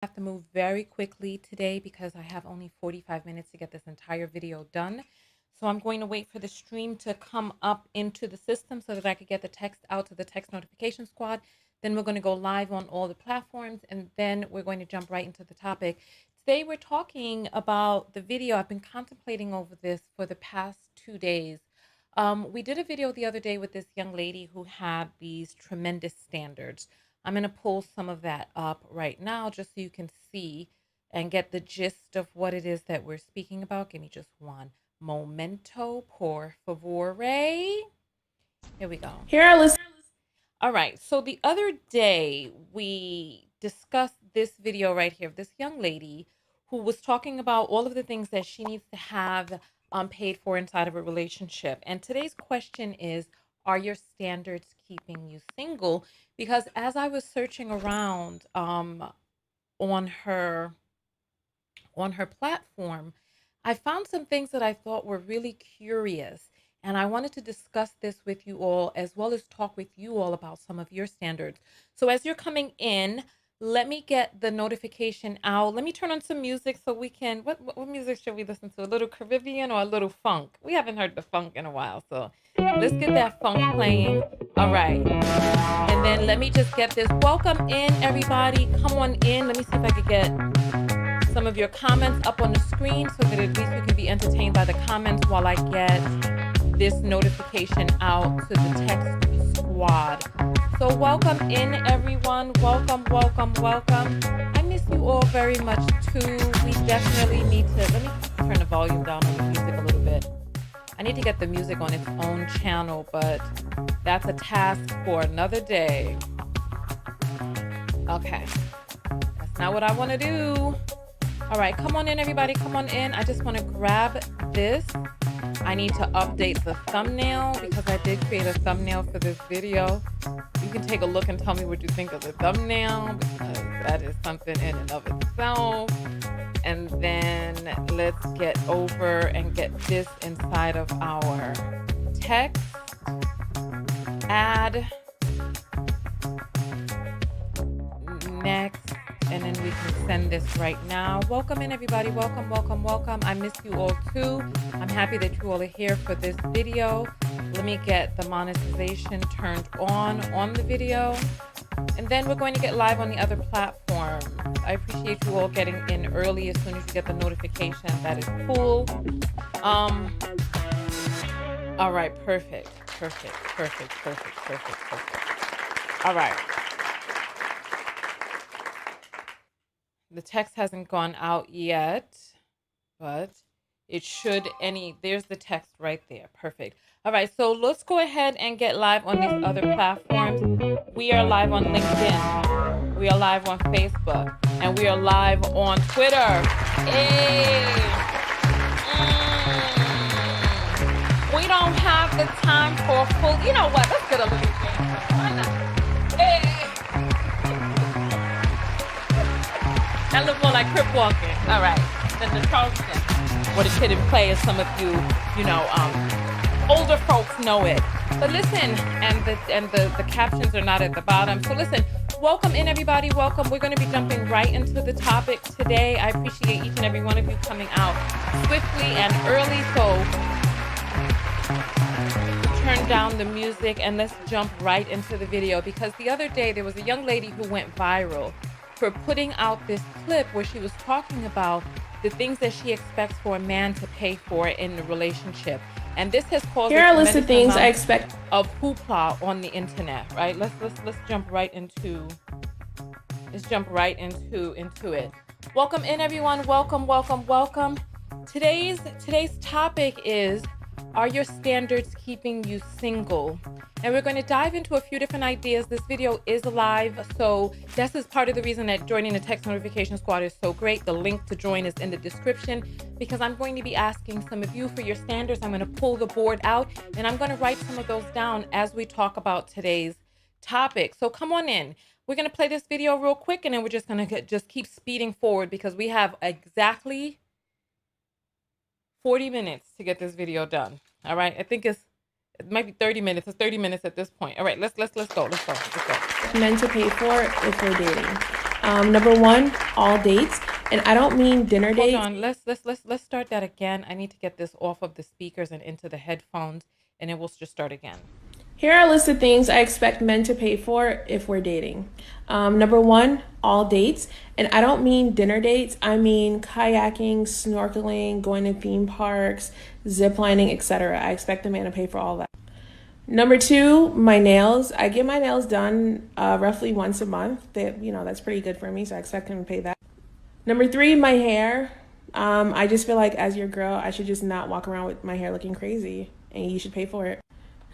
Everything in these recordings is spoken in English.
Have to move very quickly today because I have only 45 minutes to get this entire video done. So I'm going to wait for the stream to come up into the system so that I could get the text out to the text notification squad. Then we're going to go live on all the platforms, and then we're going to jump right into the topic. Today we're talking about the video. I've been contemplating over this for the past 2 days. We did a video the other day with this young lady who had these tremendous standards. I'm going to pull some of that up right now just so you can see and get the gist of what it is that we're speaking about. Give me just one momento, por favore. Here we go. Here are listeners. All right. So the other day we discussed this video right here of this young lady who was talking about all of the things that she needs to have paid for inside of a relationship. And today's question is, are your standards keeping you single? Because as I was searching around on her platform, I found some things that I thought were really curious. And I wanted to discuss this with you all, as well as talk with you all about some of your standards. So as you're coming in, let me get the notification out. Let me turn on some music so we can, what music should we listen to? A little Caribbean or a little funk? We haven't heard the funk in a while, so let's get that funk playing. All right. And then let me just get this. Welcome in, everybody. Come on in. Let me see if I could get some of your comments up on the screen so that at least you can be entertained by the comments while I get this notification out to the text squad. So welcome in, everyone. Welcome, welcome, welcome. I miss you all very much too. We definitely need to, let me turn the volume down on the music a little bit. I need to get the music on its own channel, but that's a task for another day. Okay, that's not what I want to do. All right, come on in, everybody. Come on in. I just want to grab this. I need to update the thumbnail because I did create a thumbnail for this video. You can take a look and tell me what you think of the thumbnail because that is something in and of itself. And then let's get over and get this inside of our text. Add. Next. And then we can send this right now. Welcome in, everybody. Welcome, welcome, welcome. I miss you all too. I'm happy that you all are here for this video. Let me get the monetization turned on the video. And then we're going to get live on the other platforms. I appreciate you all getting in early as soon as you get the notification. That is cool. All right, perfect. All right. The text hasn't gone out yet, but it should there's the text right there. Perfect. All right, so let's go ahead and get live on these other platforms. We are live on LinkedIn. We are live on Facebook. And we are live on Twitter. Hey. We don't have the time for full, you know what? Let's get a little game. Why not? Hey. That looks more like crip walking. All right. Then the Charleston, what it could play, as some of you, older folks know it. But listen, and the captions are not at the bottom. So listen, welcome in, everybody. Welcome. We're going to be jumping right into the topic today. I appreciate each and every one of you coming out swiftly and early. So turn down the music and let's jump right into the video, because the other day there was a young lady who went viral for putting out this clip where she was talking about the things that she expects for a man to pay for in the relationship. And this has caused Here are a list of things I expect of hoopla on the internet, right? Let's jump right into it. Welcome in, everyone. Welcome. Today's topic is, are your standards keeping you single? And we're going to dive into a few different ideas. This video is live, so this is part of the reason that joining the text notification squad is so great. The link to join is in the description, because I'm going to be asking some of you for your standards. I'm going to pull the board out, and I'm going to write some of those down as we talk about today's topic. So come on in. We're going to play this video real quick, and then we're just going to just keep speeding forward, because we have exactly 40 minutes to get this video done. All right. I think it might be 30 minutes. It's 30 minutes at this point. All right, let's go. men to pay for if we're dating. Number one, all dates. And I don't mean dinner Hold dates. on. Let's start that again. I need to get this off of the speakers and into the headphones, and it will just start again. Here are a list of things I expect men to pay for if we're dating. Number one, all dates. And I don't mean dinner dates. I mean kayaking, snorkeling, going to theme parks, zip lining, etc. I expect the man to pay for all that. Number two, my nails. I get my nails done roughly once a month. That's pretty good for me, so I expect him to pay that. Number three, my hair. I just feel like as your girl, I should just not walk around with my hair looking crazy, and you should pay for it.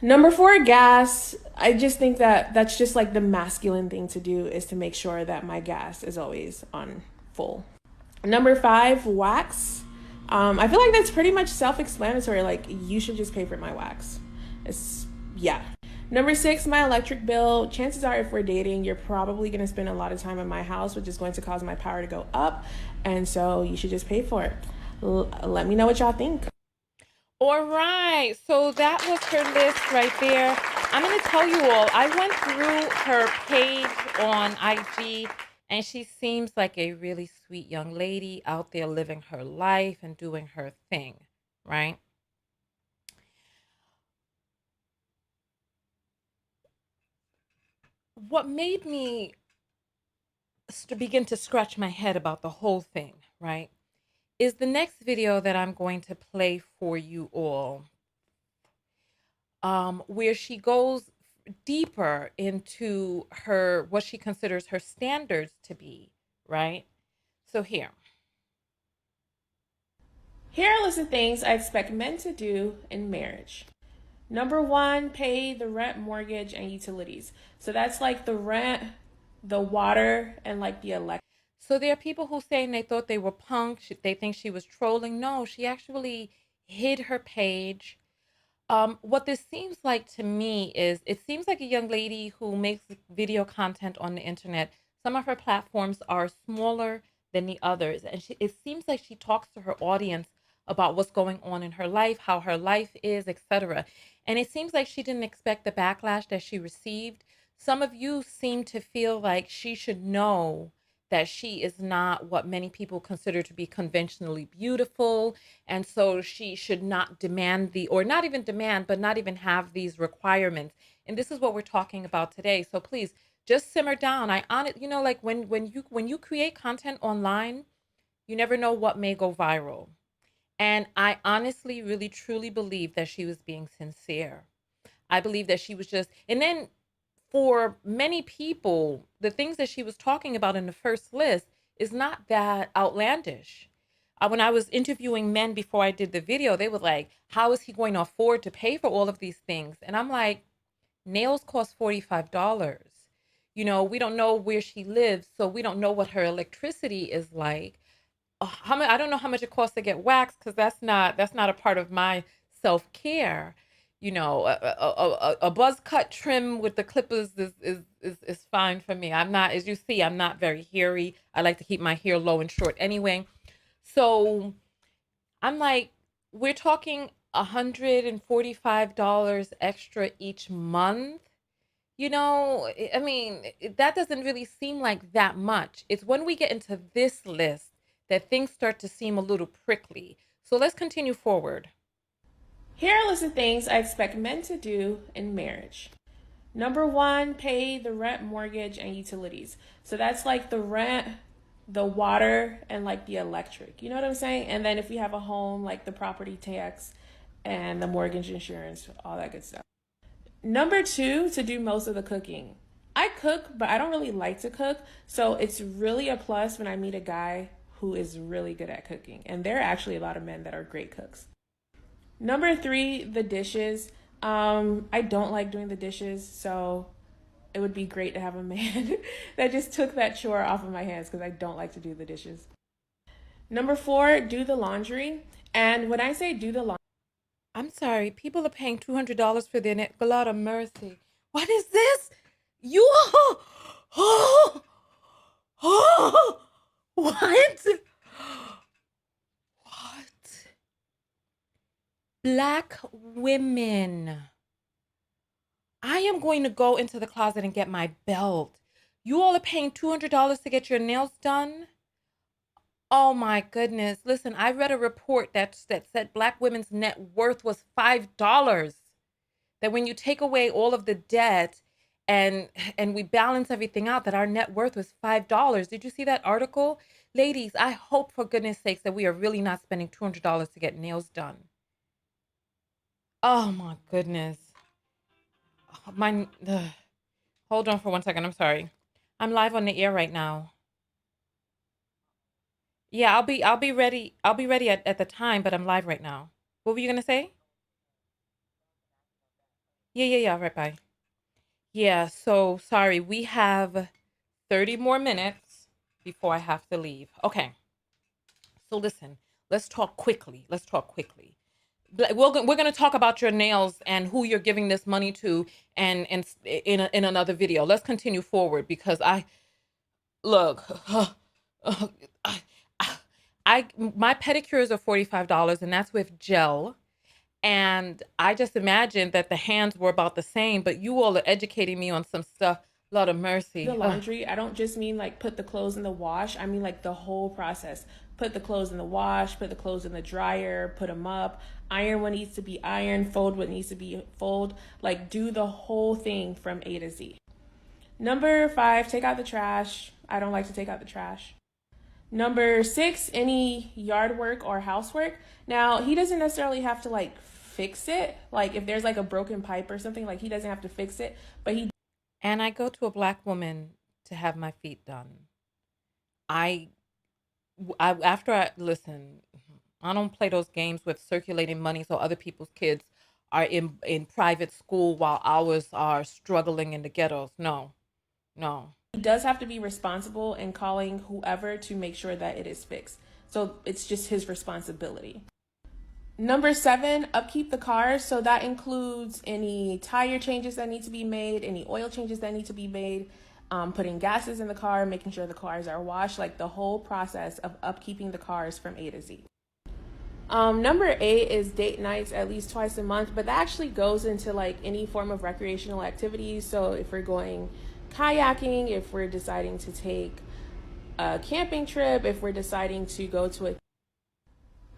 Number four, gas. I just think that that's just like the masculine thing to do is to make sure that my gas is always on full. Number five, wax. I feel like that's pretty much self-explanatory. Like you should just pay for my wax. Yeah. Number six, my electric bill. Chances are, if we're dating, you're probably going to spend a lot of time in my house, which is going to cause my power to go up. And so you should just pay for it. Let me know what y'all think. All right. So that was her list right there. I'm going to tell you all, I went through her page on IG, and she seems like a really sweet young lady out there living her life and doing her thing, right? What made me begin to scratch my head about the whole thing, right, is the next video that I'm going to play for you all, where she goes deeper into her what she considers her standards to be, right? So Here are a list of things I expect men to do in marriage. Number one, pay the rent, mortgage, and utilities. So that's like the rent, the water, and like the electric. so there are people who saying they thought they were punk, they think she was trolling. No, she actually hid her page. What this seems like to me is it seems like a young lady who makes video content on the internet. Some of her platforms are smaller than the others, and it seems like she talks to her audience about what's going on in her life, how her life is, etc. And it seems like she didn't expect the backlash that she received. Some of you seem to feel like she should know that she is not what many people consider to be conventionally beautiful, and so she should not demand or not even demand, but not even have these requirements. And this is what we're talking about today. So please just simmer down. Like when you create content online, you never know what may go viral. And I honestly, really, truly believe that she was being sincere. I believe that she was just, and then for many people, the things that she was talking about in the first list is not that outlandish. When I was interviewing men before I did the video, they were like, how is he going to afford to pay for all of these things? And I'm like, nails cost $45. We don't know where she lives, so we don't know what her electricity is like. How much? I don't know how much it costs to get waxed, because that's not a part of my self-care. A buzz cut trim with the clippers is fine for me. I'm not, as you see, I'm not very hairy. I like to keep my hair low and short anyway. So I'm like, we're talking $145 extra each month. I mean, that doesn't really seem like that much. It's when we get into this list that things start to seem a little prickly. So let's continue forward. Here are a list of things I expect men to do in marriage. Number one, pay the rent, mortgage, and utilities. So that's like the rent, the water, and like the electric. You know what I'm saying? And then if we have a home, like the property tax and the mortgage insurance, all that good stuff. Number two, to do most of the cooking. I cook, but I don't really like to cook. So it's really a plus when I meet a guy who is really good at cooking. And there are actually a lot of men that are great cooks. Number three, the dishes. I don't like doing the dishes, so it would be great to have a man that just took that chore off of my hands because I don't like to do the dishes. Number four, do the laundry. And when I say do the laundry, I'm sorry, people are paying $200 for their net. God of mercy. What is this? You. Oh, oh, what? What? Black women. I am going to go into the closet and get my belt. You all are paying $200 to get your nails done? Oh my goodness. Listen, I read a report that said black women's net worth was $5. That when you take away all of the debt and we balance everything out, that our net worth was $5. Did you see that article? Ladies, I hope for goodness sakes that we are really not spending $200 to get nails done. Oh my goodness. My hold on for 1 second. I'm sorry. I'm live on the air right now. Yeah, I'll be ready. I'll be ready at the time, but I'm live right now. What were you gonna say? Yeah. Right, bye. Yeah, so sorry. We have 30 more minutes before I have to leave. Okay. So listen, let's talk quickly. Let's talk quickly. We're going to talk about your nails and who you're giving this money to and in another video. Let's continue forward because I look I, my pedicures are $45 and that's with gel. And I just imagined that the hands were about the same, but you all are educating me on some stuff. Lord of The mercy. Ugh. laundry, I don't just mean like put the clothes in the wash. I mean like the whole process. Put the clothes in the wash, put the clothes in the dryer, put them up, iron what needs to be ironed, fold what needs to be fold. Like do the whole thing from A to Z. Number 5, take out the trash. I don't like to take out the trash. Number 6, any yard work or housework. Now, he doesn't necessarily have to like fix it. Like if there's like a broken pipe or something, like he doesn't have to fix it, but he And I go to a black woman to have my feet done. I, after I listen, I don't play those games with circulating money so other people's kids are in private school while ours are struggling in the ghettos. No, no. does have to be responsible in calling whoever to make sure that it is fixed. So it's just his responsibility. Number 7, upkeep the car. So that includes any tire changes that need to be made, any oil changes that need to be made, putting gases in the car, making sure the cars are washed, like the whole process of upkeeping the cars from A to Z. Number 8 is date nights at least twice a month, but that actually goes into like any form of recreational activities. So if we're going kayaking, if we're deciding to take a camping trip, if we're deciding to go to a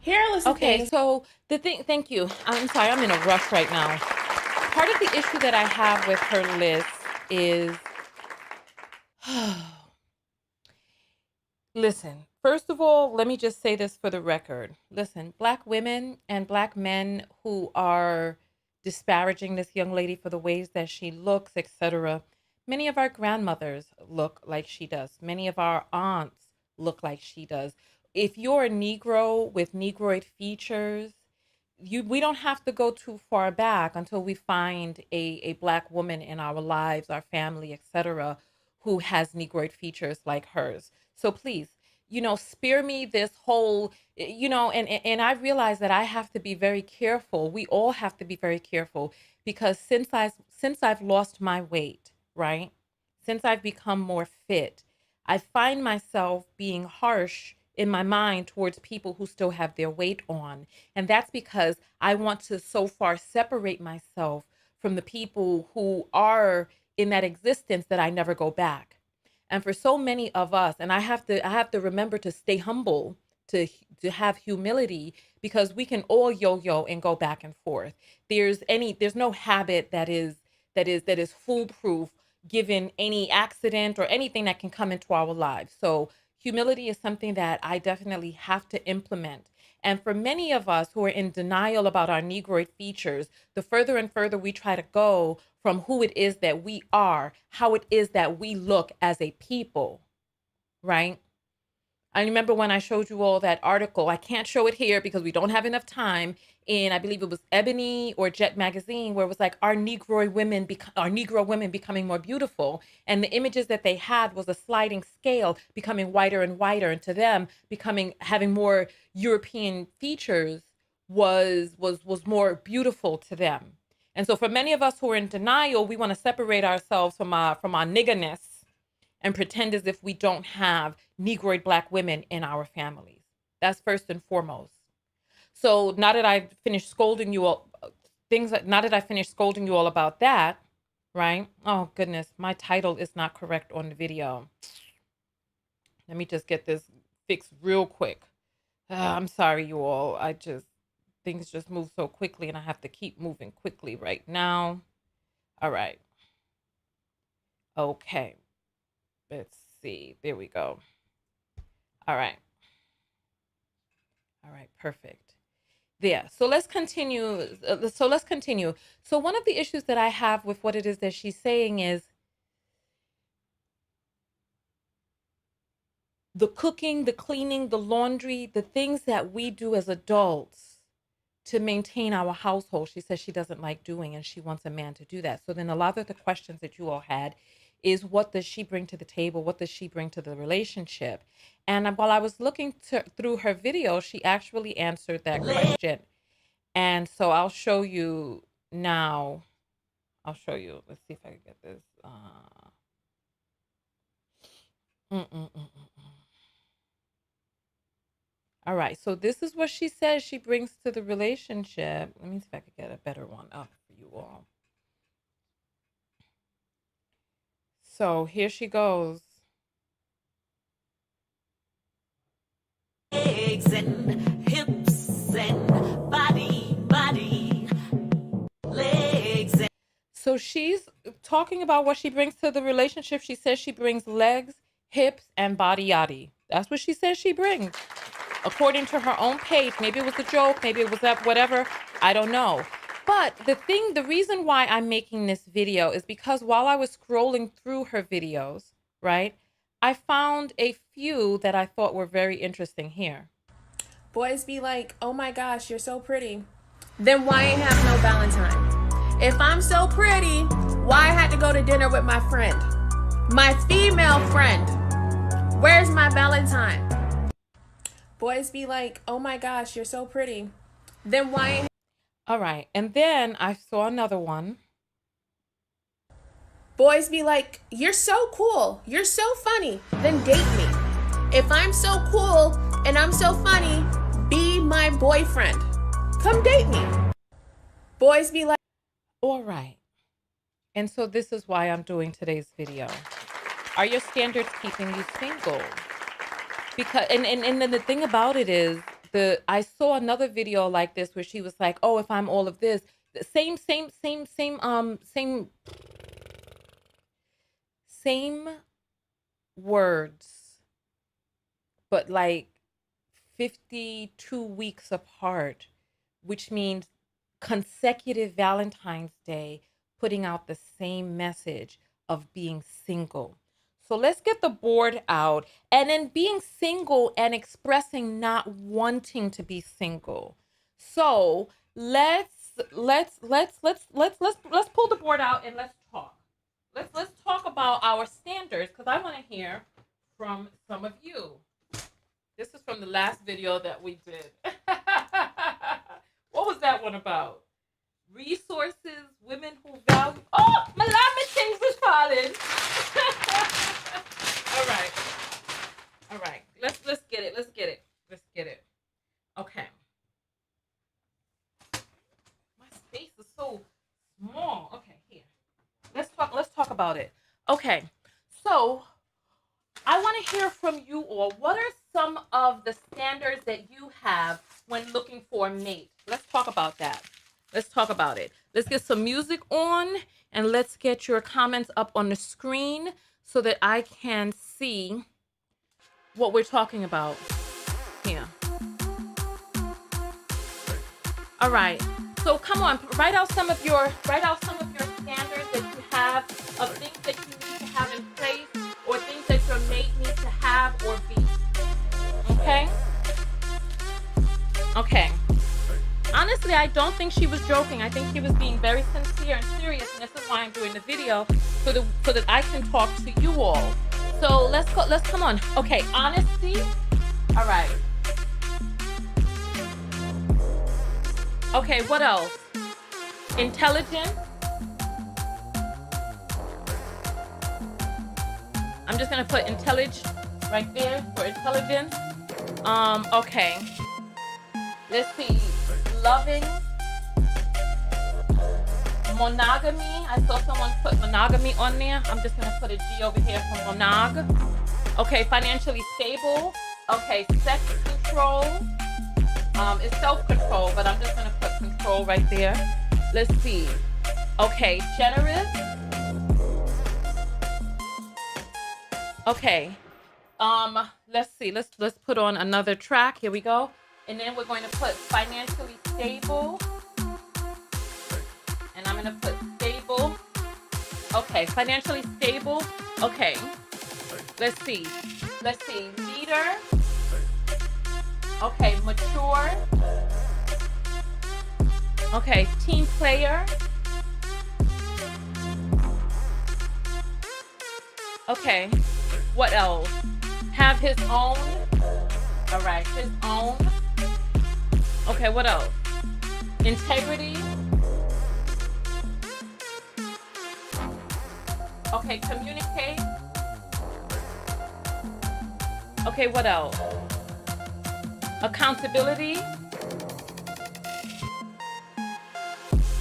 here are a list of Okay, things. so the thing, thank you. I'm sorry, I'm in a rush right now. Part of the issue that I have with her list is listen, first of all, let me just say this for the record. Listen, black women and black men who are disparaging this young lady for the ways that she looks, etc. Many of our grandmothers look like she does. Many of our aunts look like she does. If you're a Negro with Negroid features, we don't have to go too far back until we find a black woman in our lives, our family, etc., who has Negroid features like hers. So please, spare me this whole, and I realize that I have to be very careful. We all have to be very careful because since I've lost my weight, right? Since I've become more fit, I find myself being harsh in my mind towards people who still have their weight on. And that's because I want to so far separate myself from the people who are in that existence that I never go back. And for so many of us, and I have to remember to stay humble, to have humility because we can all yo-yo and go back and forth. There's no habit that is foolproof given any accident or anything that can come into our lives. So humility is something that I definitely have to implement. And for many of us who are in denial about our Negroid features, the further and further we try to go from who it is that we are, how it is that we look as a people, right? I remember when I showed you all that article. I can't show it here because we don't have enough time. In I believe it was Ebony or Jet magazine, where it was like our Negro women becoming more beautiful, and the images that they had was a sliding scale, becoming whiter and whiter, and to them becoming having more European features was more beautiful to them. And so for many of us who are in denial, we want to separate ourselves from our niggerness and pretend as if we don't have Negroid black women in our families. That's first and foremost. So now that I've finished scolding you all, now that I finished scolding you all about that, right? Oh goodness, my title is not correct on the video. Let me just get this fixed real quick. I'm sorry, you all. Things just move so quickly and I have to keep moving quickly right now. All right. Okay. Let's see. There we go. All right. All right. Perfect. There. So let's continue. So one of the issues that I have with what it is that she's saying is the cooking, the cleaning, the laundry, the things that we do as adults to maintain our household. She says she doesn't like doing and she wants a man to do that. So then a lot of the questions that you all had is, what does she bring to the table? What does she bring to the relationship? And while I was looking through her video, she actually answered that question. And so I'll show you now. I'll show you. Let's see if I can get this. Mm, mm, mm, mm, mm. All right. So this is what she says she brings to the relationship. Let me see if I could get a better one up for you all. So here she goes. Legs and hips and body, legs. So she's talking about what she brings to the relationship. She says she brings legs, hips, and body yaddy. That's what she says she brings. According to her own page. Maybe it was a joke, maybe it was that whatever. I don't know. But the reason why I'm making this video is because while I was scrolling through her videos, right, I found a few that I thought were very interesting here. Boys be like, oh my gosh, you're so pretty. Then why ain't have no Valentine? If I'm so pretty, why I had to go to dinner with my friend? My female friend. Where's my Valentine? Boys be like, oh my gosh, you're so pretty. Then why ain't... All right. And then I saw another one. Boys be like, you're so cool. You're so funny. Then date me. If I'm so cool and I'm so funny, be my boyfriend. Come date me. Boys be like... All right. And so this is why I'm doing today's video. Are your standards keeping you single? Because and then the thing about it is, I saw another video like this where she was like, oh, if I'm all of this, the same words, but like 52 weeks apart, which means consecutive Valentine's Day, putting out the same message of being single. So let's get the board out. And then being single and expressing not wanting to be single. So let's pull the board out and let's talk. Let's talk about our standards, because I want to hear from some of you. This is from the last video that we did. What was that one about? Resources, women who value. Oh, my llama things was falling. All right. Let's get it. Let's get it. Okay. My space is so small. Okay, here. Let's talk about it. Okay. So I want to hear from you all. What are some of the standards that you have when looking for a mate? Let's talk about that. Let's talk about it. Let's get some music on and let's get your comments up on the screen so that I can see what we're talking about here. All right. So come on, write out some of your standards that you have of things that you need to have in place or things that your mate needs to have or be. Okay? Okay. Honestly, I don't think she was joking. I think she was being very sincere and serious, and this is why I'm doing the video, so that I can talk to you all. So let's come on. Okay, honesty. All right. Okay, what else? Intelligence. I'm just gonna put intelligence right there for intelligence. Okay. Let's see. Loving, Monogamy. I saw someone put monogamy on there. I'm just going to put a G over here for monog. Okay, financially stable. Okay, sex control. It's self-control, but I'm just going to put control right there. Let's see. Okay, generous. Okay. Let's see. Let's put on another track. Here we go. And then we're going to put financially stable. And I'm going to put stable. Okay, financially stable. Okay. Let's see. Let's see. Leader. Okay, mature. Okay, team player. Okay. What else? Have his own. All right, his own. Okay, what else? Integrity. Okay, communicate. Okay, what else? Accountability.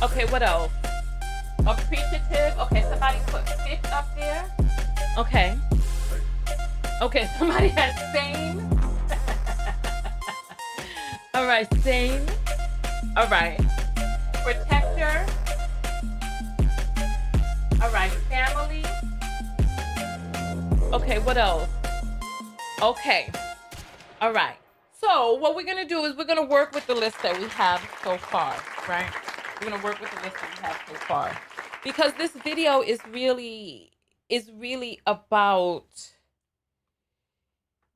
Okay, what else? Appreciative. Okay, somebody put fit up there. Okay. Okay, somebody has sane. All right, sane. All right. Protector. All right, family. Okay, what else? Okay. All right. So what we're going to do is we're going to work with the list that we have so far, right? We're going to work with the list that we have so far. Because this video is really about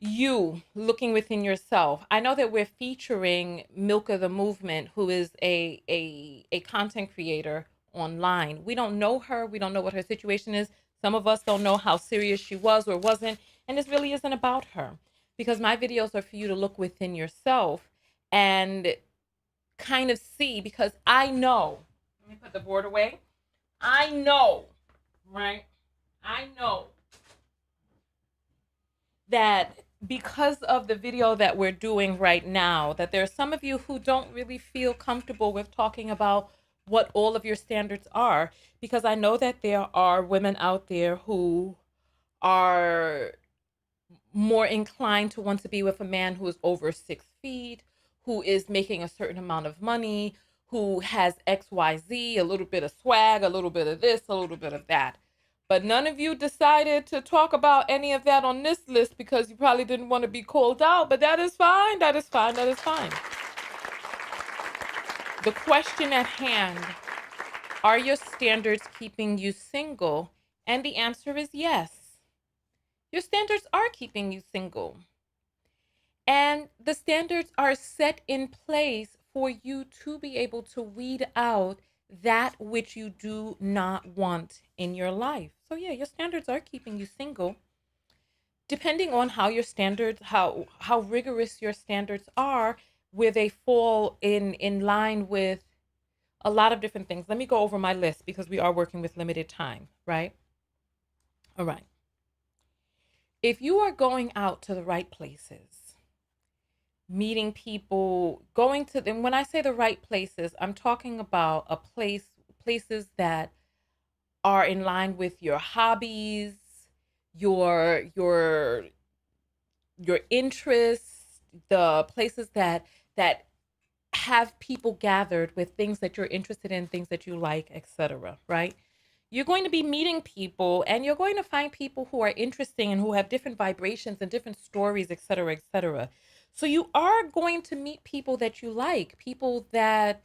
you looking within yourself. I know that we're featuring Milka the Movement, who is a content creator online. We don't know her. We don't know what her situation is. Some of us don't know how serious she was or wasn't. And this really isn't about her, because my videos are for you to look within yourself and kind of see, because I know, let me put the board away. I know, right? I know that because of the video that we're doing right now, that there are some of you who don't really feel comfortable with talking about what all of your standards are, because I know that there are women out there who are more inclined to want to be with a man who is over 6 feet, who is making a certain amount of money, who has XYZ, a little bit of swag, a little bit of this, a little bit of that. But none of you decided to talk about any of that on this list because you probably didn't want to be called out, but that is fine. That is fine. That is fine. The question at hand, are your standards keeping you single? And the answer is yes. Your standards are keeping you single. And the standards are set in place for you to be able to weed out that which you do not want in your life. So yeah, your standards are keeping you single. Depending on how your standards, how rigorous your standards are, where they fall in line with a lot of different things. Let me go over my list because we are working with limited time, right? All right. If you are going out to the right places, meeting people, going to them, when I say the right places, I'm talking about places that are in line with your hobbies, your your interests, the places that have people gathered with things that you're interested in, things that you like, etc., right? You're going to be meeting people, and you're going to find people who are interesting and who have different vibrations and different stories, etc., etc. So you are going to meet people that you like, people that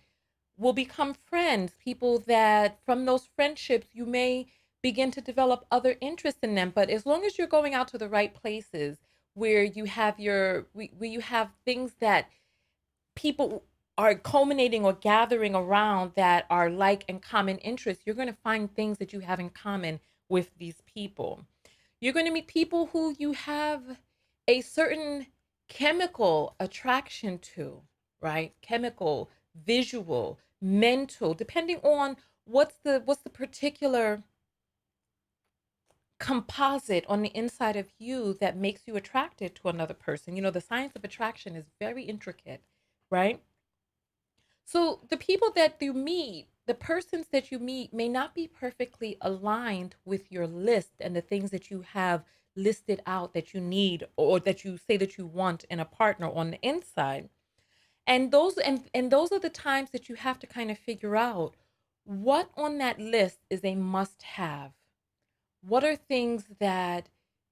will become friends, people that from those friendships you may begin to develop other interests in them. But as long as you're going out to the right places where you have where you have things that people are culminating or gathering around that are like and common interests, you're going to find things that you have in common with these people. You're going to meet people who you have a certain chemical attraction to, right? Chemical, visual, mental, depending on what's the particular composite on the inside of you that makes you attracted to another person. You know, the science of attraction is very intricate, right? So the people that you meet the persons that you meet may not be perfectly aligned with your list and the things that you have listed out that you need or that you say that you want in a partner on the inside. And those are the times that you have to kind of figure out what on that list is a must have. What are things that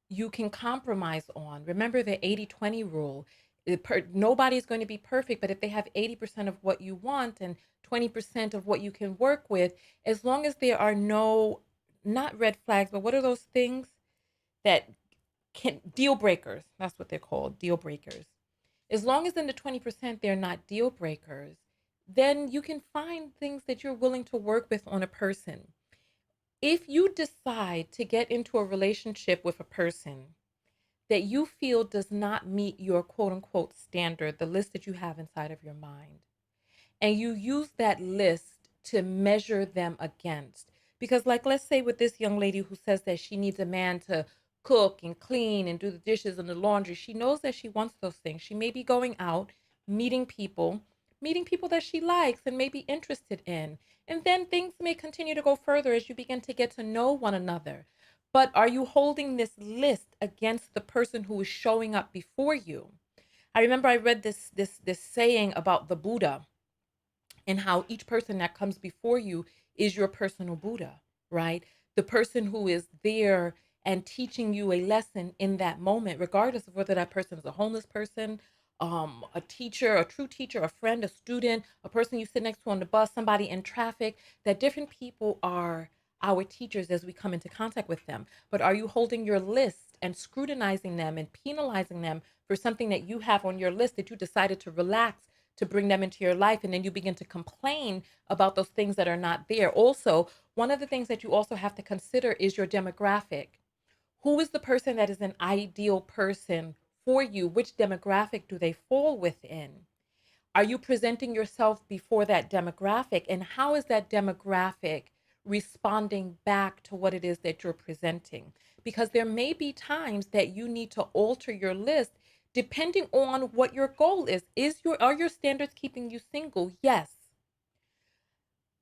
you can compromise on? Remember the 80-20 rule. Nobody's going to be perfect, but if they have 80% of what you want and 20% of what you can work with, as long as there are no, not red flags, but what are those things that can, deal breakers? That's what they're called, deal breakers. As long as in the 20% they're not deal breakers, then you can find things that you're willing to work with on a person. If you decide to get into a relationship with a person that you feel does not meet your quote unquote standard, the list that you have inside of your mind, and you use that list to measure them against. Because, like, let's say with this young lady who says that she needs a man to cook and clean and do the dishes and the laundry, she knows that she wants those things. She may be going out, meeting people, meeting people that she likes and may be interested in. And then things may continue to go further as you begin to get to know one another. But are you holding this list against the person who is showing up before you? I remember I read this saying about the Buddha and how each person that comes before you is your personal Buddha, right? The person who is there and teaching you a lesson in that moment, regardless of whether that person is a homeless person, a teacher, a true teacher, a friend, a student, a person you sit next to on the bus, somebody in traffic, that different people are our teachers as we come into contact with them. But are you holding your list and scrutinizing them and penalizing them for something that you have on your list that you decided to relax to bring them into your life, and then you begin to complain about those things that are not there? Also, one of the things that you also have to consider is your demographic. Who is the person that is an ideal person for you? Which demographic do they fall within? Are you presenting yourself before that demographic? And how is that demographic responding back to what it is that you're presenting? Because there may be times that you need to alter your list depending on what your goal is. Are your standards keeping you single? Yes.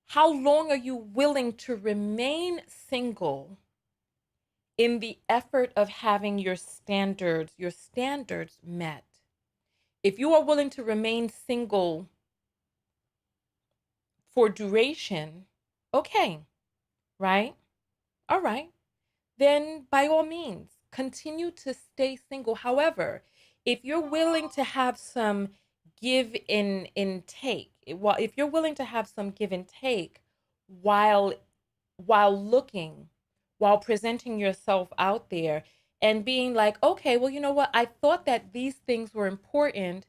How long are you willing to remain single in the effort of having your standards met? If you are willing to remain single for duration, okay, right? All right. Then by all means, continue to stay single. However, if you're willing to have some give in take, well, if you're willing to have some give and take while looking, while presenting yourself out there and being like, okay, well, you know what? I thought that these things were important.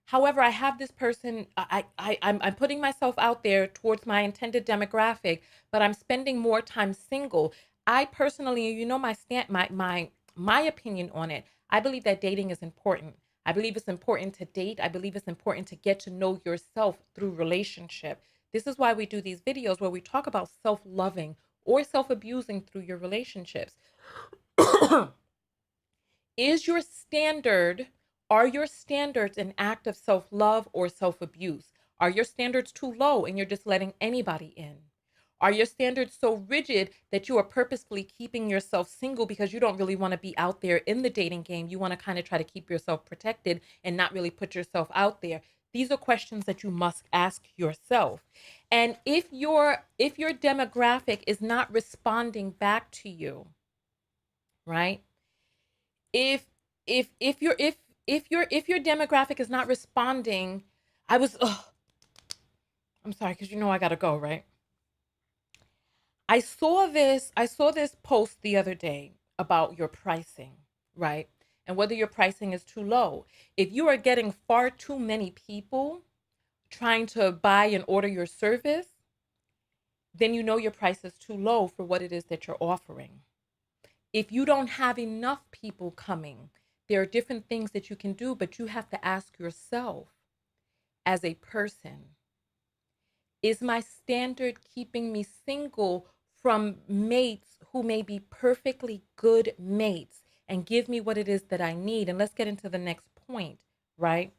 However, I have this person, I'm putting myself out there towards my intended demographic, but I'm spending more time single. I personally, you know, my opinion on it, I believe that dating is important. I believe it's important to date. I believe it's important to get to know yourself through relationship. This is why we do these videos where we talk about self-loving or self-abusing through your relationships. Is your standard, are your standards an act of self love or self abuse? Are your standards too low and you're just letting anybody in? Are your standards so rigid that you are purposefully keeping yourself single because you don't really want to be out there in the dating game? You want to kind of try to keep yourself protected and not really put yourself out there. These are questions that you must ask yourself. And if your demographic is not responding back to you, right? if if your demographic is not responding, I was I'm sorry, because you know I gotta go, right? I saw this post the other day about your pricing, right? And whether your pricing is too low. If you are getting far too many people trying to buy and order your service, then you know your price is too low for what it is that you're offering. If you don't have enough people coming, there are different things that you can do, but you have to ask yourself as a person, is my standard keeping me single from mates who may be perfectly good mates and give me what it is that I need? And let's get into the next point, right?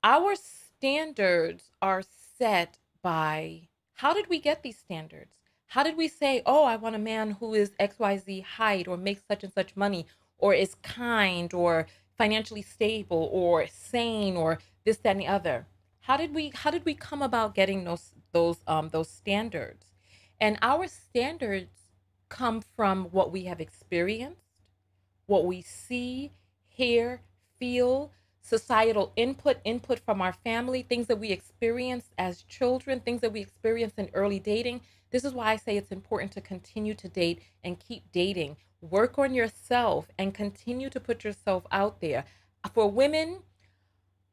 Our standards are set by How did we get these standards? How did we say, oh, I want a man who is XYZ height or makes such and such money or is kind or financially stable or sane or this, that, and the other? How did we come about getting those standards? And our standards come from what we have experienced, what we see, hear, feel, societal input from our family, things that we experienced as children, things that we experienced in early dating. This is why I say it's important to continue to date and keep dating. Work on yourself and continue to put yourself out there. For women,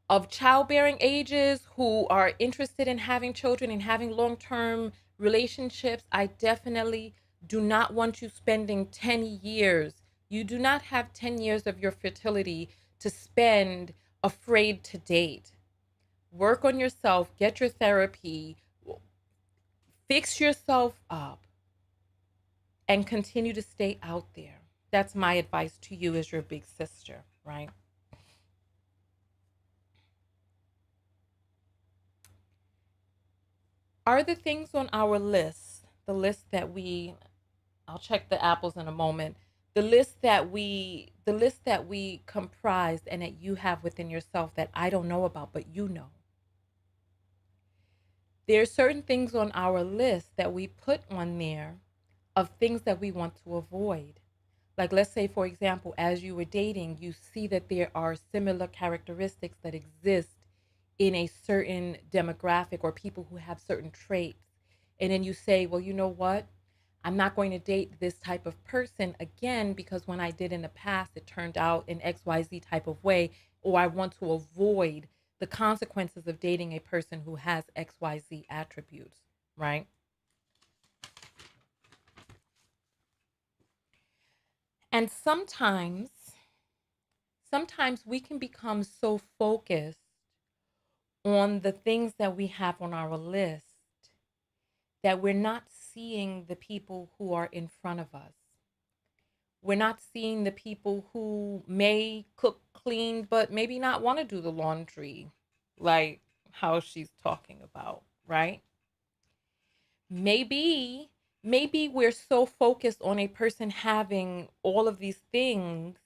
of childbearing ages who are interested in having children and having long term relationships, I definitely do not want you spending 10 years. You do not have 10 years of your fertility to spend afraid to date. Work on yourself, get your therapy, fix yourself up, and continue to stay out there. That's my advice to you as your big sister, right? Are the things on our list, the list that I'll check the apples in a moment, the list that we comprised and that you have within yourself that I don't know about, but you know. There are certain things on our list that we put on there of things that we want to avoid. Like, let's say, for example, as you were dating, you see that there are similar characteristics that exist in a certain demographic or people who have certain traits. And then you say, well, you know what? I'm not going to date this type of person again because when I did in the past, it turned out in XYZ type of way, or I want to avoid the consequences of dating a person who has XYZ attributes, right? And sometimes we can become so focused on the things that we have on our list that we're not seeing the people who are in front of us. We're not seeing the people who may cook, clean, but maybe not want to do the laundry, like how she's talking about, right? Maybe, maybe we're so focused on a person having all of these things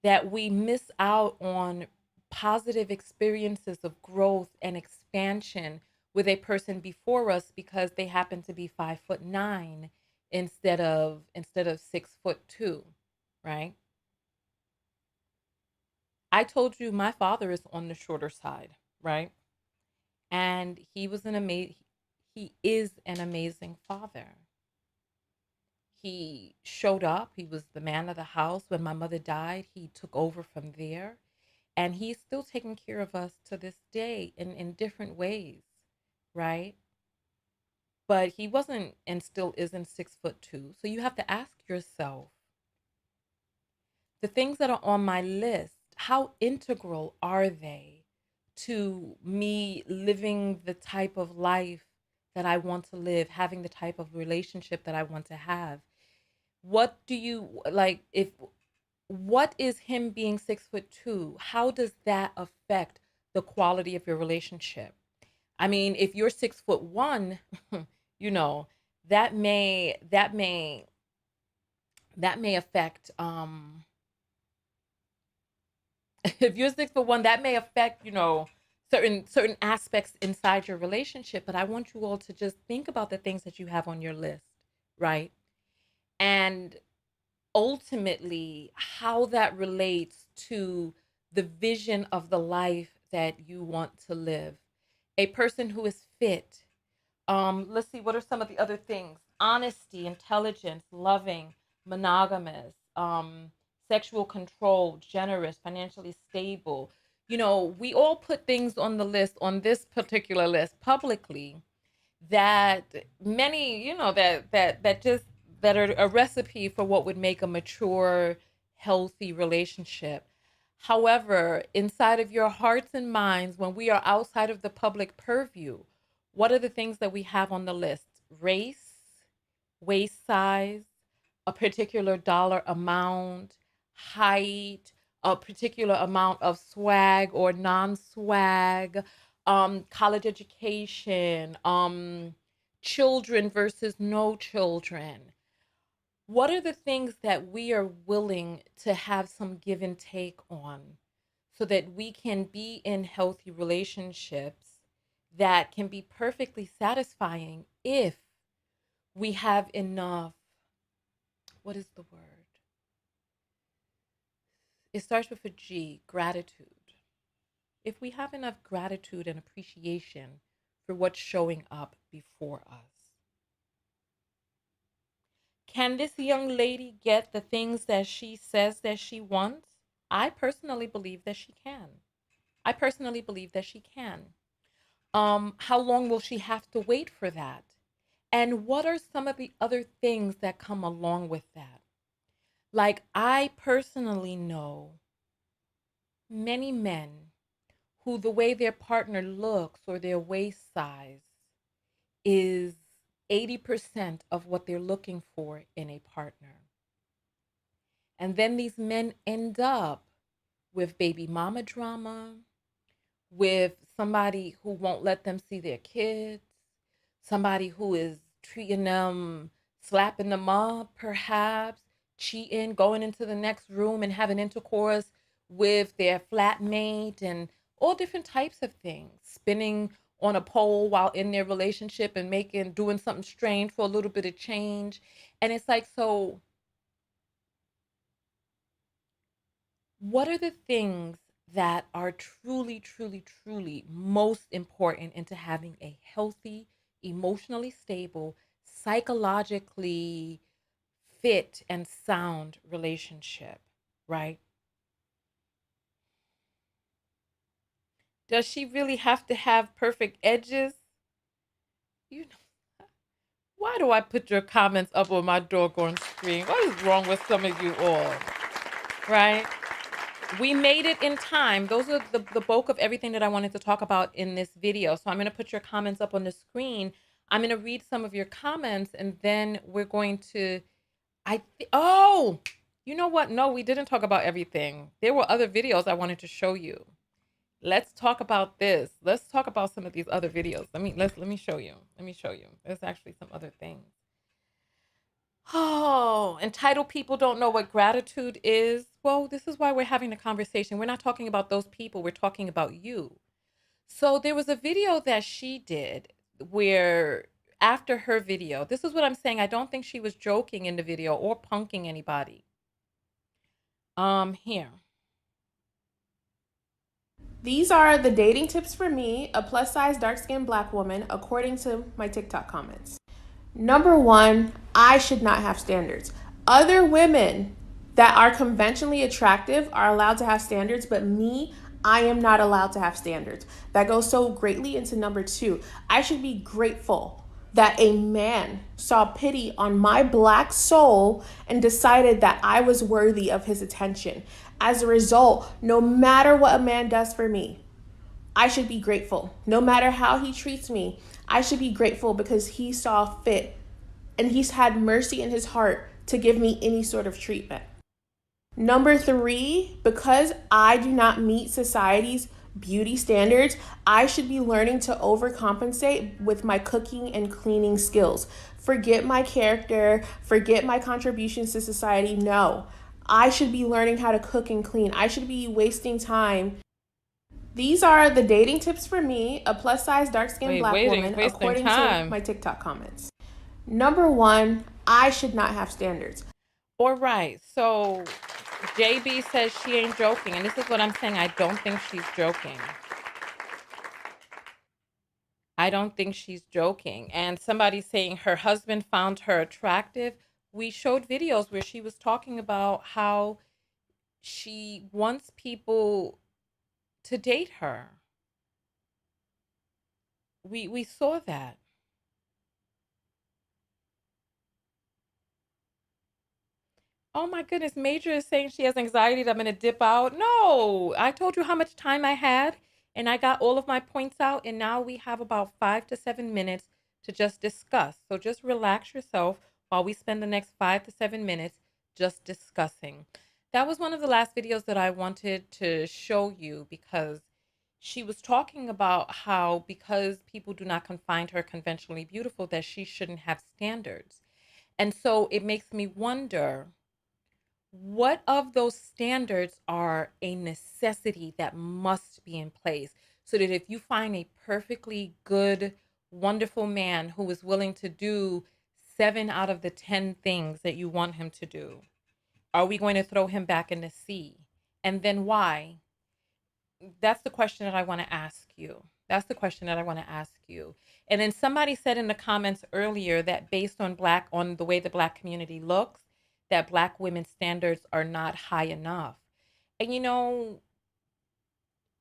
that we miss out on positive experiences of growth and expansion with a person before us because they happen to be 5'9" instead of 6'2", right? I told you my father is on the shorter side, right? And he is an amazing father. He showed up. He was the man of the house. When my mother died, he took over from there. And he's still taking care of us to this day in different ways, right? But he wasn't and still isn't 6'2". So you have to ask yourself, the things that are on my list, how integral are they to me living the type of life that I want to live, having the type of relationship that I want to have? What do you like if what is him being 6'2"? How does that affect the quality of your relationship? I mean, if you're 6'1", you know, that may that may that may affect if you're 6'1", that may affect, certain aspects inside your relationship. But I want you all to just think about the things that you have on your list, right? And ultimately how that relates to the vision of the life that you want to live. A person who is fit. Let's see, what are some of the other things? Honesty, intelligence, loving, monogamous, sexual control, generous, financially stable. We all put things on the list, on this particular list publicly, that many, that are a recipe for what would make a mature, healthy relationship. However, inside of your hearts and minds, when we are outside of the public purview, what are the things that we have on the list? Race, waist size, a particular dollar amount, height, a particular amount of swag or non swag, college education, children versus no children. What are the things that we are willing to have some give and take on so that we can be in healthy relationships that can be perfectly satisfying if we have enough, what is the word? It starts with a G, gratitude. If we have enough gratitude and appreciation for what's showing up before us. Can this young lady get the things that she says that she wants? I personally believe that she can. I personally believe that she can. How long will she have to wait for that? And what are some of the other things that come along with that? Like, I personally know many men who the way their partner looks or their waist size is 80% of what they're looking for in a partner. And then these men end up with baby mama drama, with somebody who won't let them see their kids, somebody who is treating them, slapping them up, perhaps, cheating, going into the next room and having intercourse with their flatmate, and all different types of things, spinning on a pole while in their relationship and doing something strange for a little bit of change. And it's like, so what are the things that are truly, truly, truly most important into having a healthy, emotionally stable, psychologically fit and sound relationship, right? Does she really have to have perfect edges? You know, why do I put your comments up on my doggone screen? What is wrong with some of you all, right? We made it in time. Those are the bulk of everything that I wanted to talk about in this video. So I'm going to put your comments up on the screen. I'm going to read some of your comments, and then we're going to, oh, you know what? No, we didn't talk about everything. There were other videos I wanted to show you. Let's talk about this. Let's talk about some of these other videos. Let me show you. Let me show you. There's actually some other things. Oh, entitled people don't know what gratitude is. Well, this is why we're having a conversation. We're not talking about those people, we're talking about you. So there was a video that she did where after her video, this is what I'm saying. I don't think she was joking in the video or punking anybody. Here. These are the dating tips for me, a plus size dark skinned black woman, according to my TikTok comments. Number one, I should not have standards. Other women that are conventionally attractive are allowed to have standards, but me, I am not allowed to have standards. That goes so greatly into number two. I should be grateful that a man saw pity on my black soul and decided that I was worthy of his attention. As a result, no matter what a man does for me, I should be grateful. No matter how he treats me, I should be grateful because he saw fit and he's had mercy in his heart to give me any sort of treatment. Number three, because I do not meet society's beauty standards, I should be learning to overcompensate with my cooking and cleaning skills. Forget my character, forget my contributions to society. No, I should be learning how to cook and clean. I should be wasting time. These are the dating tips for me, a plus size dark skinned black woman, Wasting according to time. my TikTok comments. Number one, I should not have standards. All right. So JB says she ain't joking. And this is what I'm saying. I don't think she's joking. I don't think she's joking. And somebody saying her husband found her attractive. We showed videos where she was talking about how she wants people to date her. We saw that. Oh my goodness, Major is saying she has anxiety that I'm gonna dip out. No, I told you how much time I had, and I got all of my points out, and now we have about 5 to 7 minutes to just discuss. So just relax yourself while we spend the next 5 to 7 minutes just discussing. That was one of the last videos that I wanted to show you because she was talking about how because people do not find her conventionally beautiful, that she shouldn't have standards. And so it makes me wonder, what of those standards are a necessity that must be in place so that if you find a perfectly good, wonderful man who is willing to do 7 out of the 10 things that you want him to do, are we going to throw him back in the sea? And then why? That's the question that I want to ask you. That's the question that I want to ask you. And then somebody said in the comments earlier that based on the way the black community looks, that black women's standards are not high enough. And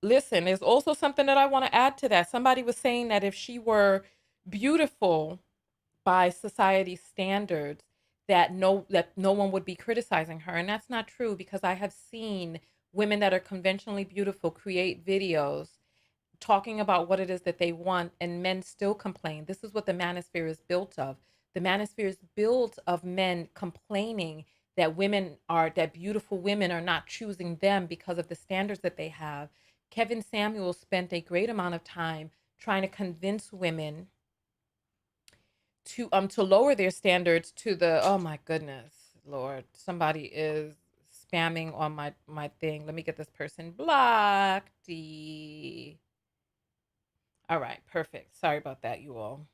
listen, there's also something that I want to add to that. Somebody was saying that if she were beautiful by society's standards, that no one would be criticizing her. And that's not true, because I have seen women that are conventionally beautiful create videos talking about what it is that they want, and men still complain. This is what the manosphere is built of. The manosphere is built of men complaining that beautiful women are not choosing them because of the standards that they have. Kevin Samuels spent a great amount of time trying to convince women to lower their standards to the, oh my goodness, Lord, somebody is spamming on my thing. Let me get this person blocked. All right, perfect. Sorry about that, you all.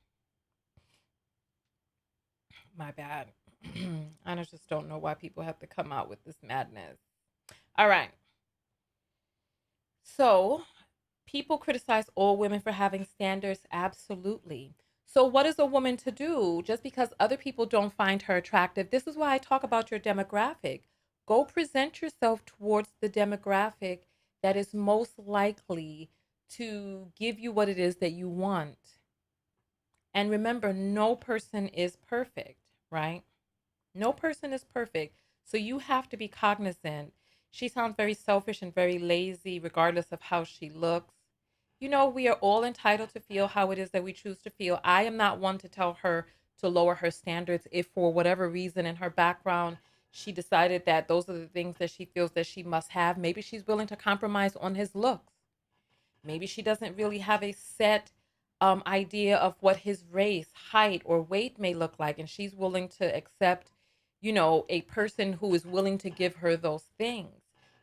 My bad. I just don't know why people have to come out with this madness. All right. So, people criticize all women for having standards. Absolutely. So, what is a woman to do just because other people don't find her attractive? This is why I talk about your demographic. Go present yourself towards the demographic that is most likely to give you what it is that you want. And remember, no person is perfect, right? No person is perfect. So you have to be cognizant. She sounds very selfish and very lazy, regardless of how she looks. We are all entitled to feel how it is that we choose to feel. I am not one to tell her to lower her standards if, for whatever reason in her background, she decided that those are the things that she feels that she must have. Maybe she's willing to compromise on his looks. Maybe she doesn't really have a set idea of what his race, height, or weight may look like, and she's willing to accept, a person who is willing to give her those things,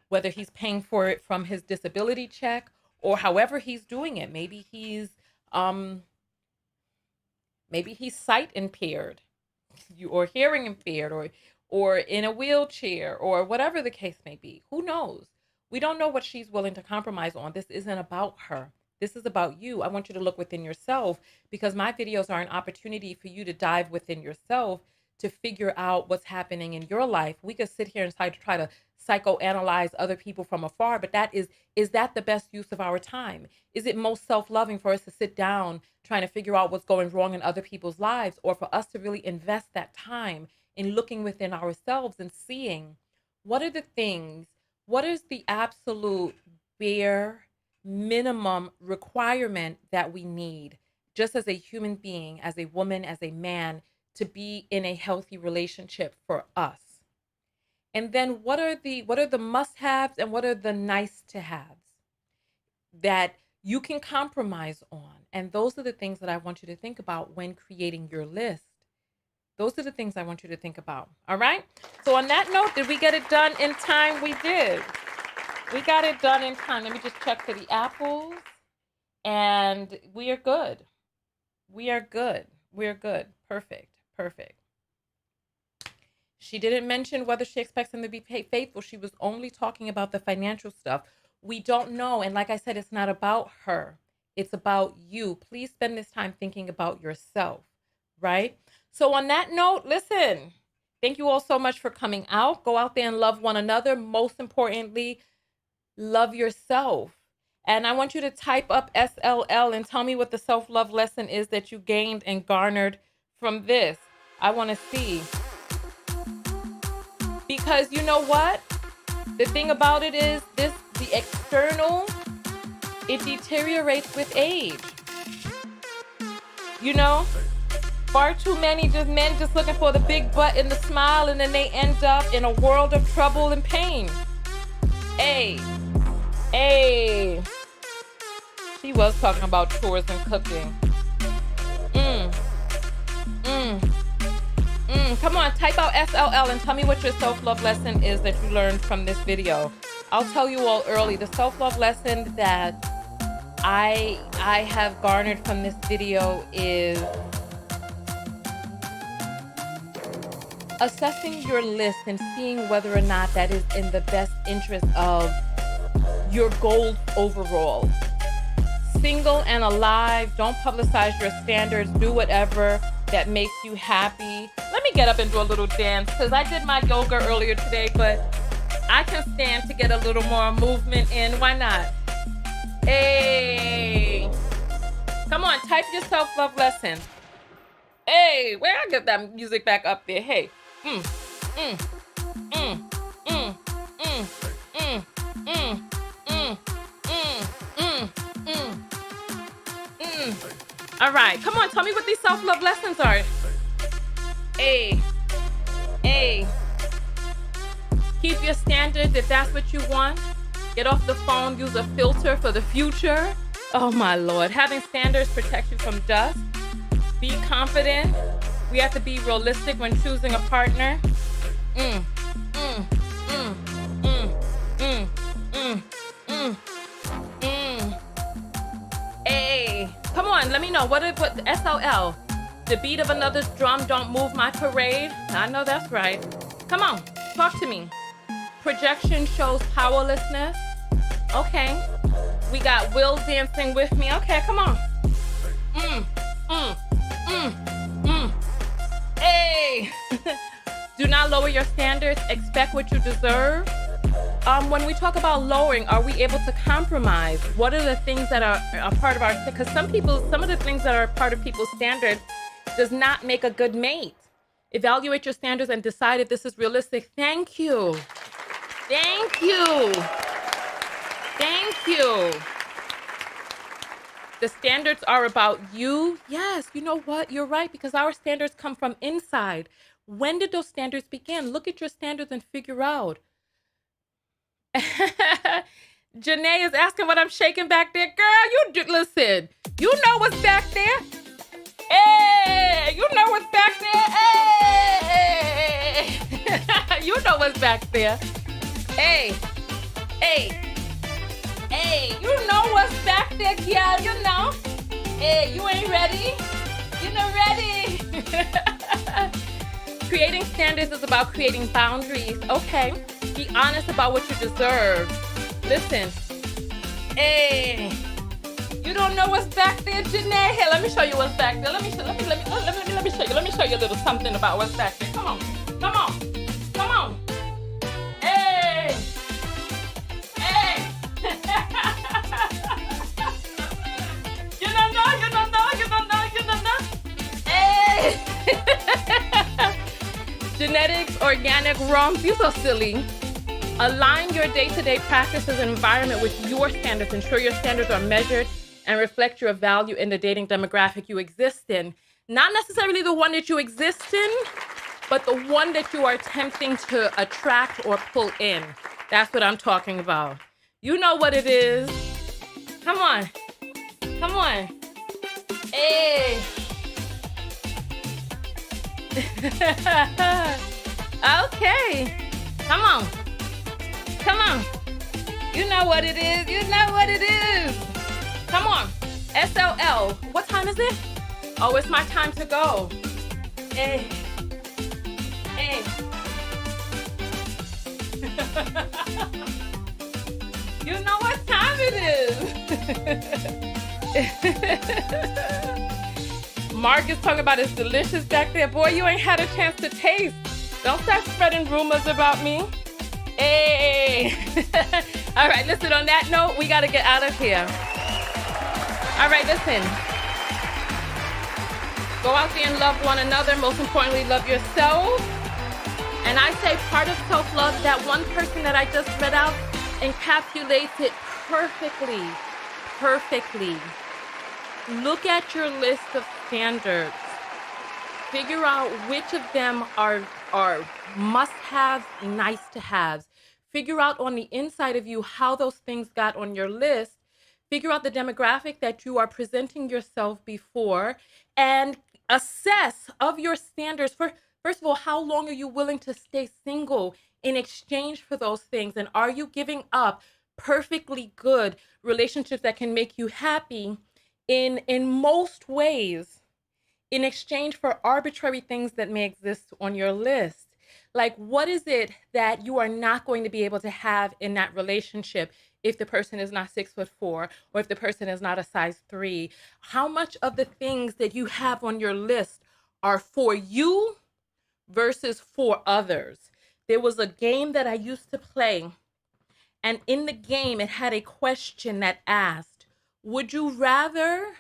whether he's paying for it from his disability check or however he's doing it. Um, maybe he's sight impaired, or hearing impaired, or in a wheelchair, or whatever the case may be. Who knows? We don't know what she's willing to compromise on. This isn't about her. This is about you. I want you to look within yourself, because my videos are an opportunity for you to dive within yourself to figure out what's happening in your life. We could sit here and try to psychoanalyze other people from afar, but is that the best use of our time? Is it most self-loving for us to sit down trying to figure out what's going wrong in other people's lives, or for us to really invest that time in looking within ourselves and seeing what are the things, what is the absolute bare minimum requirement that we need just as a human being, as a woman, as a man, to be in a healthy relationship for us? And then what are the must-haves and what are the nice to haves that you can compromise on? And those are the things that I want you to think about when creating your list. Those are the things I want you to think about. All right. So on that note, did we get it done in time? We did. We got it done in time. Let me just check for the apples. And we are good. We are good. We're good. Perfect. Perfect. She didn't mention whether she expects him to be faithful. She was only talking about the financial stuff. We don't know. And like I said, it's not about her. It's about you. Please spend this time thinking about yourself, right? So on that note, listen, thank you all so much for coming out. Go out there and love one another. Most importantly, love yourself. And I want you to type up SLL and tell me what the self-love lesson is that you gained and garnered from this. I want to see. Because you know what? The thing about it is the external, it deteriorates with age. Far too many men just looking for the big butt and the smile, and then they end up in a world of trouble and pain. Hey. She was talking about chores and cooking. Mm, mm, Come on, type out SLL and tell me what your self-love lesson is that you learned from this video. I'll tell you all early. The self-love lesson that I have garnered from this video is assessing your list and seeing whether or not that is in the best interest of your goals overall. Single and alive, don't publicize your standards, do whatever that makes you happy. Let me get up and do a little dance because I did my yoga earlier today, but I can stand to get a little more movement in. Why not? Hey, come on, type your self-love lesson. Hey, where I get that music back up there? Hey, mm, mm, mm, mm, mm, mm, mm, mm, mm, mm, mm. All right, come on, tell me what these self-love lessons are. Hey, hey, keep your standards if that's what you want. Get off the phone, use a filter for the future. Oh my Lord, having standards protects you from dust. Be confident. We have to be realistic when choosing a partner. Mm, mm, mm, mm, mm, mm, mm, mm. Hey, come on, let me know. What SLL? The beat of another's drum don't move my parade. I know that's right. Come on, talk to me. Projection shows powerlessness. Okay. We got Will dancing with me. Okay, come on. Mm, mm, mm, mm. Hey. Do not lower your standards. Expect what you deserve. When we talk about lowering, are we able to compromise? What are the things that are a part of our, because some of the things that are part of people's standards does not make a good mate. Evaluate your standards and decide if this is realistic. Thank you. Thank you. Thank you. The standards are about you. Yes, you know what? You're right, because our standards come from inside. When did those standards begin? Look at your standards and figure out. Janae is asking what I'm shaking back there. Girl, listen. You know what's back there. Hey, you know what's back there. Hey, you know what's back there. Hey, hey, hey, you know what's back there, girl, you know. Hey, you ain't ready. You're not ready. Creating standards is about creating boundaries. Okay, be honest about what you deserve. Listen, hey, you don't know what's back there, Janae? Hey, let me show you what's back there. Let me show you. Let me show you a little something about what's back there. Come on, come on, come on. Hey, hey. You don't know. Hey. Genetics, organic, wrong. These are silly. Align your day-to-day practices and environment with your standards. Ensure your standards are measured and reflect your value in the dating demographic you exist in. Not necessarily the one that you exist in, but the one that you are attempting to attract or pull in. That's what I'm talking about. You know what it is. Come on. Come on. Hey. Okay. Come on. Come on. You know what it is. You know what it is. Come on. SLL. What time is it? Oh, it's my time to go. Hey. Hey. You know what time it is. Mark is talking about it's delicious back there. Boy, you ain't had a chance to taste. Don't start spreading rumors about me. Hey. All right, listen, on that note, we got to get out of here. All right, listen. Go out there and love one another. Most importantly, love yourself. And I say part of self-love, that one person that I just read out encapsulates it perfectly. Perfectly. Look at your list of standards. Figure out which of them are must-haves, nice-to-haves. Figure out on the inside of you how those things got on your list. figure out the demographic that you are presenting yourself before, and assess of your standards for, first of all, how long are you willing to stay single in exchange for those things? And are you giving up perfectly good relationships that can make you happy in most ways in exchange for arbitrary things that may exist on your list? Like, what is it that you are not going to be able to have in that relationship if the person is not 6'4", or if the person is not a size 3? How much of the things that you have on your list are for you versus for others? There was a game that I used to play, and in the game, it had a question that asked, would you rather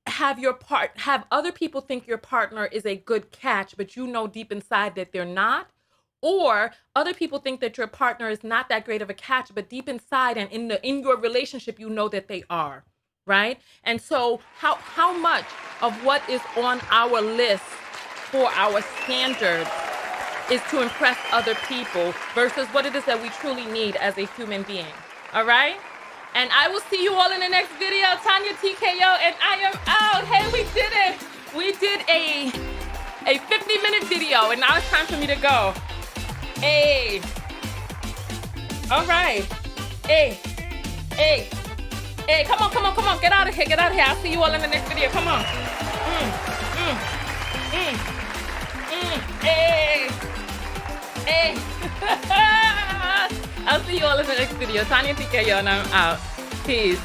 have other people think your partner is a good catch, but you know deep inside that they're not? Or other people think that your partner is not that great of a catch, but deep inside and in your relationship, you know that they are, right? And so how much of what is on our list for our standards is to impress other people versus what it is that we truly need as a human being? All right? And I will see you all in the next video. Tanya TKO, and I am out. Hey, we did it. We did a 50-minute video, and now it's time for me to go. Hey. All right. Hey. Hey. Hey, come on. Get out of here. I'll see you all in the next video. Come on. Hey. Hey. I'll see you all in the next video. Tanya TKO, and I'm out. Peace.